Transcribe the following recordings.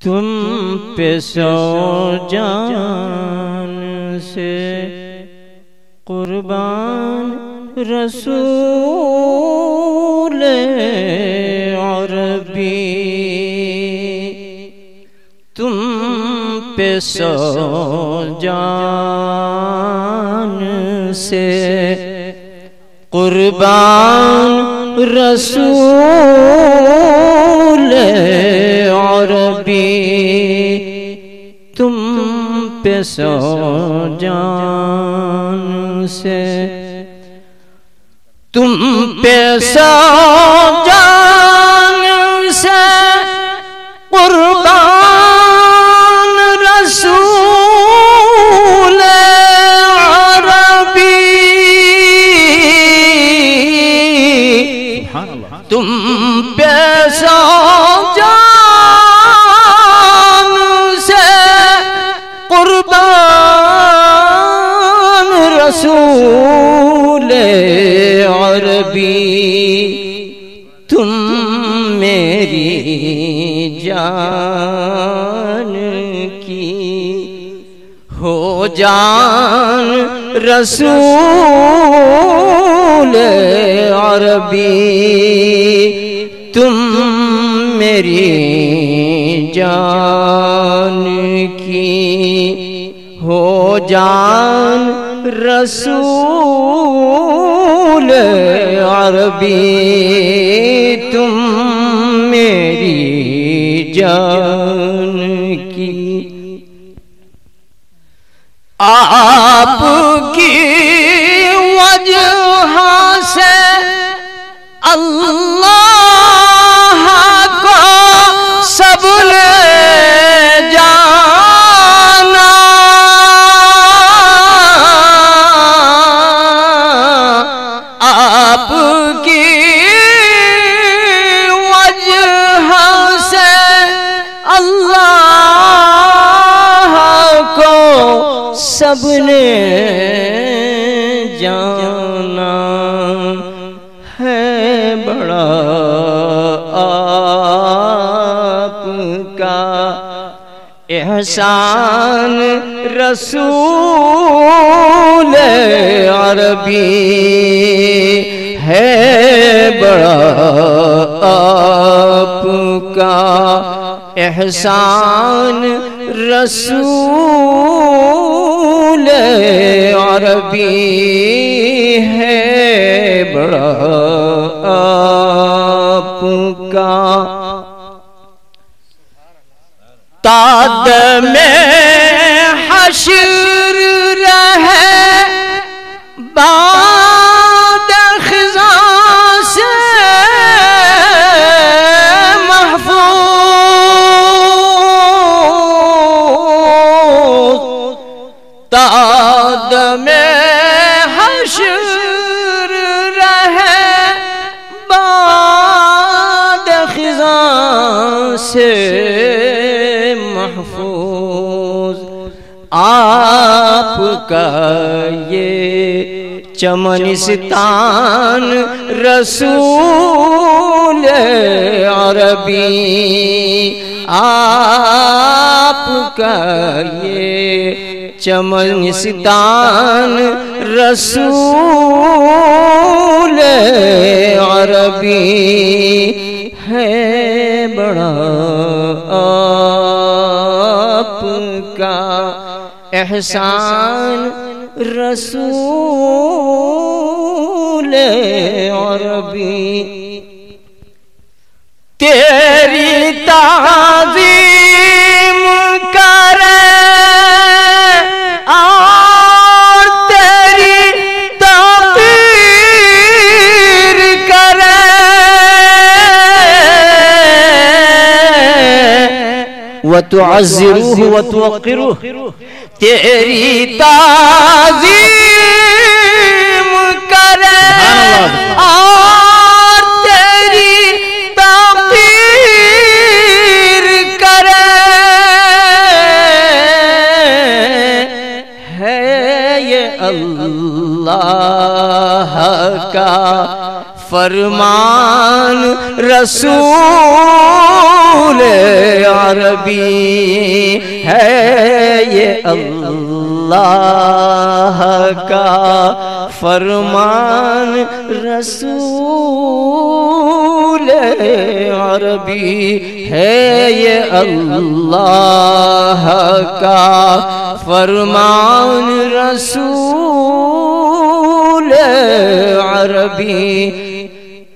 تم پہ سو جان سے قربان رسول عربی، تم پہ سو جان سے قربان رسول عربی، تم پہ سو جان سے، تم پہ سو جان سے قربان رسول عربی، تم پہ سو جان سے قربان رسول عربی، تم میری جان کی ہو جان رسول عربی، تم میری جان کی ہو جان رسول عربی، تم میری جان کی، آپ کی وجہ سے اللہ کو سب نے جانا، آپ کی وجہ سے اللہ کو سب نے جانا، ہے بڑا آپ کا احسان رسول عربی، ہے بڑا آپ کا احسان رسول عربی، ہے بڑا آپ کا، تاد میں حشر رہے بعد خزاں سے محفوظ، تاد میں حشر رہے بعد خزاں سے محفوظ، آپ کا یہ چمنستان رسول عربی، آپ کا یہ چمنستان رسول عربی، ہے بڑا آپ کا احسان رسول عربی، تیری تعظیم کرے اور تیری توقیر کرے، وتعزروه وتوقروه، تیری تعظیم کرے اور تیری توقیر کرے، ہے یہ اللہ کا فرمان رسول عربی ہے یہ اللہ کا فرمان رسول عربی ہے یہ اللہ کا فرمان رسول عربی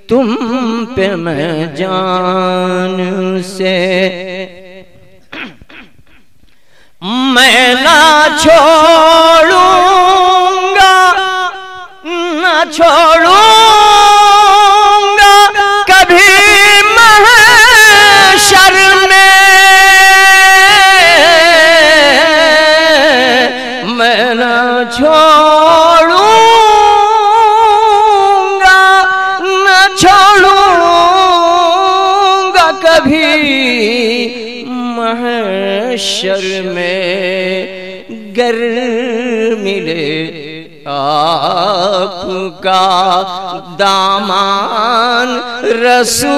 تم پہ میں جان سے میں نہ چھوڑوں گا کبھی محشر میں نہ چھوڑوں گا کبھی محشر میں گر ملے آپ کا دامان رسول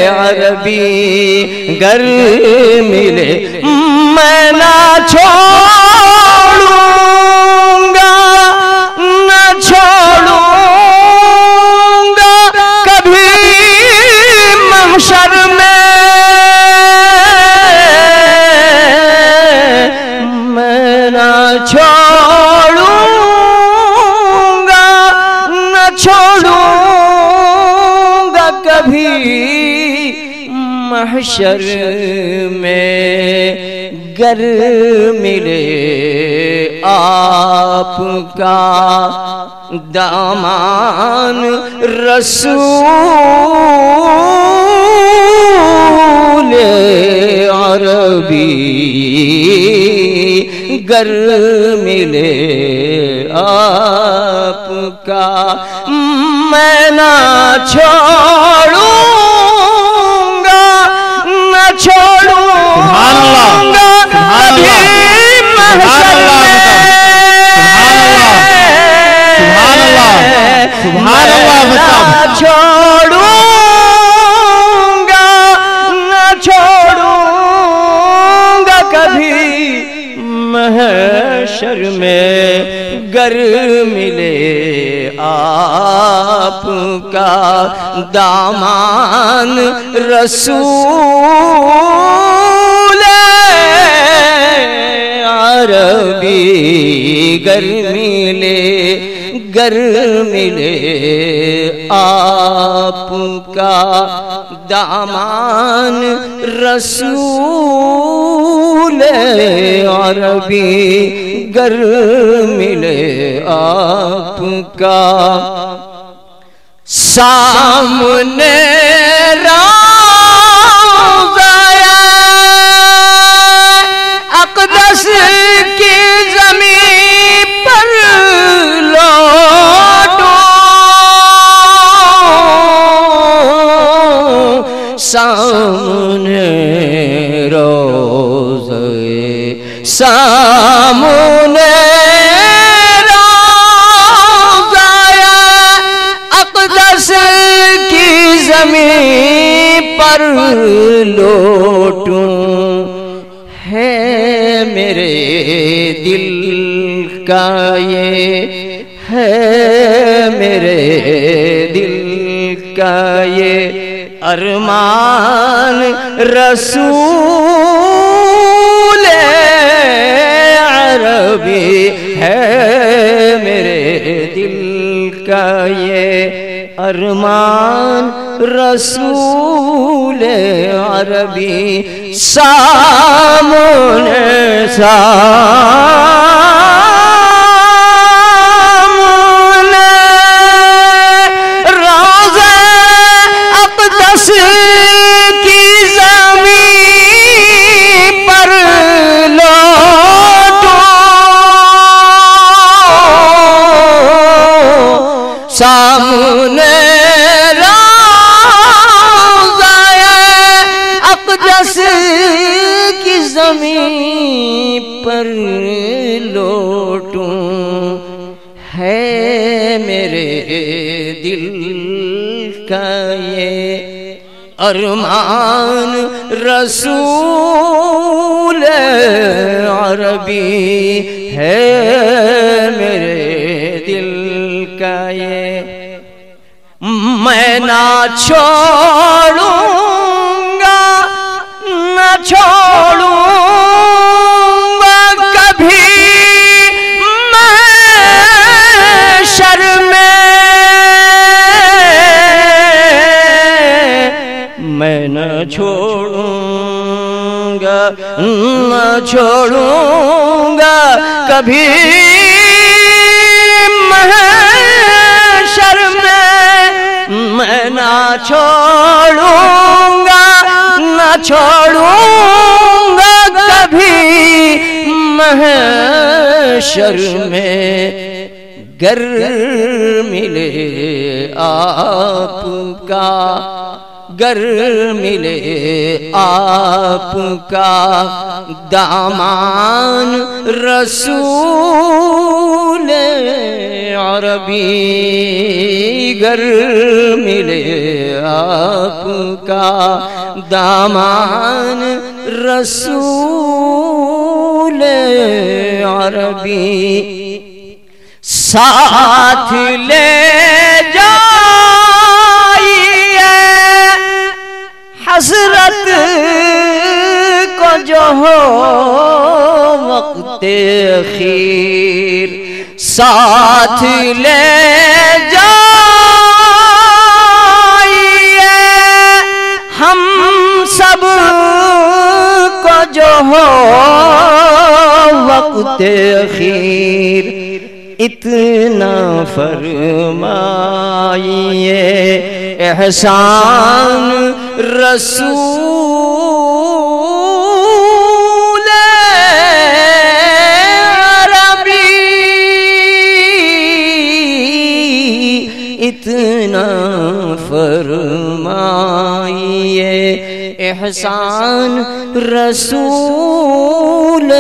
عربی گر ملے میں نہ چھوڑوں گا کبھی محشر میں نہ چھوڑوں گا کبھی محشر میں گر ملے آپ کا دامان رسول عربی گر ملے آپ کا میں نہ چھوڑوں گا کبھی محشر محشر میں گر ملے آپ کا دامان رسول عربی گر ملے آپ کا دامان رسول عربی گر ملے آپ کا سامنے روضہ اقدس کی زمین پر سامنے روضہ اقدس کی زمین پر لوٹوں ہے میرے دل کا یہ ہے میرے دل کا یہ ارمان رسول عربی ہے میرے دل کا یہ ارمان رسول عربی سامنے روضہ اقدس کی زمین پر لوٹوں سامنے روضہ اقدس کی زمین پر لوٹوں ہے میرے ارمان رسول عربی ہے میرے دل کا یہ، میں نہ چھوڑوں گا نہ چھوڑوں گا کبھی محشر میں نہ چھوڑوں گا نہ چھوڑوں گا کبھی محشر میں نہ چھوڑوں گا نہ چھوڑوں گا کبھی محشر میں، گر ملے آپ کا گر ملے آپ کا دامان رسول عربی، گر ملے آپ کا دامان رسول عربی، ساتھ لے جائیے حضرت کو جو ہو وقت اخیر، ساتھ لے جائیے ہم سب کو جو ہو وقت اخیر، اتنا فرمائیے احسان رسول عربی، اتنا فرمائیے احسان رسول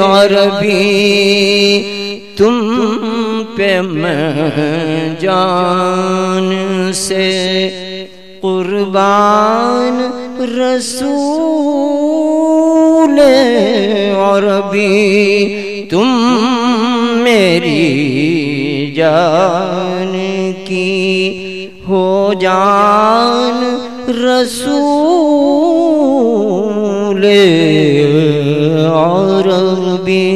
عربی، تم پہ میں جان سے قربان رسول عربی، تم میری جان کی ہو جان رسول عربی۔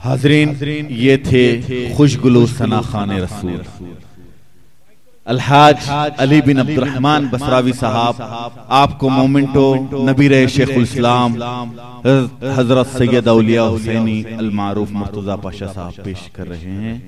حاضرین، یہ تھے خوشگلو ثناخان رسول الحاج علی بن عبد الرحمن بصراوی صاحب۔ آپ کو مومنٹو نبی شیخ الاسلام حضرت سید اولیاء حسینی المعروف مرتضی پاشا صاحب پیش کر رہے ہیں۔